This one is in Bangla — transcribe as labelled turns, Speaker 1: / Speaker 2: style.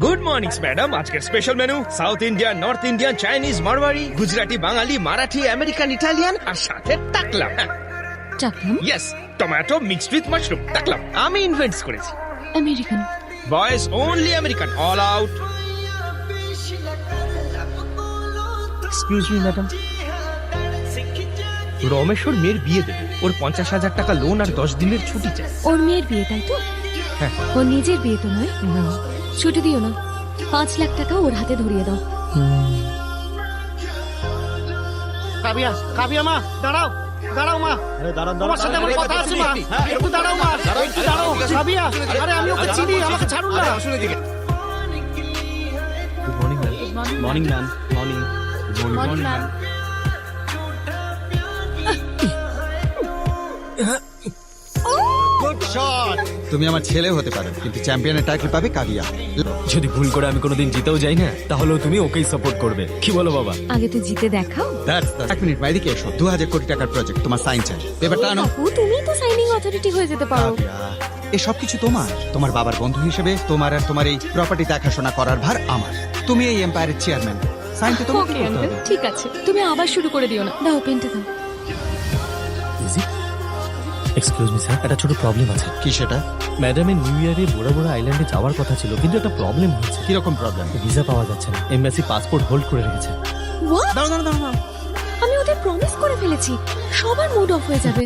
Speaker 1: Good morning madam. আজকের special menu South Indian, North Indian, Chinese, Marwari, Gujarati, Bengali, Marathi, American, Italian আর সাথে টাকলাম।
Speaker 2: চাকলাম
Speaker 1: yes, tomato mixed with mushroom. টাকলাম আমি ইনভেন্টস করেছি।
Speaker 2: American.
Speaker 1: Boys only American, all out. Excuse me madam, Rameshwar মেয়ের বিয়ে দেবে, ওর 50,000 টাকা লোন আর 10 দিনের ছুটি চাই।
Speaker 2: ওর মেয়ের বিয়ে তাই তো?
Speaker 1: হ্যাঁ।
Speaker 2: ওর নিজের বিয়ে তো নয়। ছুটি দিও না, 5 লাখ টাকা ওর হাতে ধরিয়ে দাও।
Speaker 3: কাবিয়া, কাবিয়া মা, দাঁড়াও, দাঁড়াও মা। তোমার সাথে আমার কথা আছে মা, একটু দাঁড়াও মা, একটু দাঁড়াও। কাবিয়া, আরে আমি ওকে চিনি, আমাকে ছাড়ুন না।
Speaker 1: Morning ma'am. Morning.
Speaker 2: Morning ma'am.
Speaker 3: Good shot.
Speaker 4: তুমি আমার ছেলে হতে পারো, কিন্তু চ্যাম্পিয়নের টাইটেল পাবে কাবিয়া।
Speaker 5: যদি ভুল করে আমি কোনোদিন জিতেও যাই না, তাহলেও তুমি ওকেই সাপোর্ট করবে, কি বলো বাবা?
Speaker 2: আগে তো জিতে দেখাও।
Speaker 4: এক মিনিট, বাইরে এসো। 2000 কোটি টাকার প্রজেক্ট, তোমার সাইন চাই। পেপারটা আনো।
Speaker 2: বাবু, তুমি তো সাইনিং অথরিটি হয়ে যেতে পারো।
Speaker 4: কাবিয়া, এই সব কিছু তোমার বাবার বন্ধু হিসেবে তোমার আর তোমার এই প্রপার্টি দেখাশোনা করার ভার আমার। তুমি এই এম্পায়ারের চেয়ারম্যান, সাইন তো তোমাকে
Speaker 2: ওকে
Speaker 4: করতে
Speaker 2: আঙ্কেল,
Speaker 4: হবে।
Speaker 2: ঠিক আছে। তুমি আবার শুরু করে দিও না। দাও পেনটা দাও।
Speaker 5: এক্সকিউজ মি স্যার, একটা ছোট প্রবলেম আছে।
Speaker 4: কি সেটা?
Speaker 5: ম্যাডামের নিউ ইয়ারে বোরা বোরা আইল্যান্ডে যাওয়ার কথা ছিল, কিন্তু একটা প্রবলেম হয়েছে।
Speaker 4: কিরকম প্রবলেম?
Speaker 5: ভিসা পাওয়া যাচ্ছে না, এমবাসি পাসপোর্ট হোল্ড করে রেখেছে।
Speaker 2: What?
Speaker 4: দাঁড়াও দাঁড়াও দাঁড়াও।
Speaker 2: আমি ওদের প্রমিস করে ফেলেছি, সবার মুড অফ হয়ে যাবে।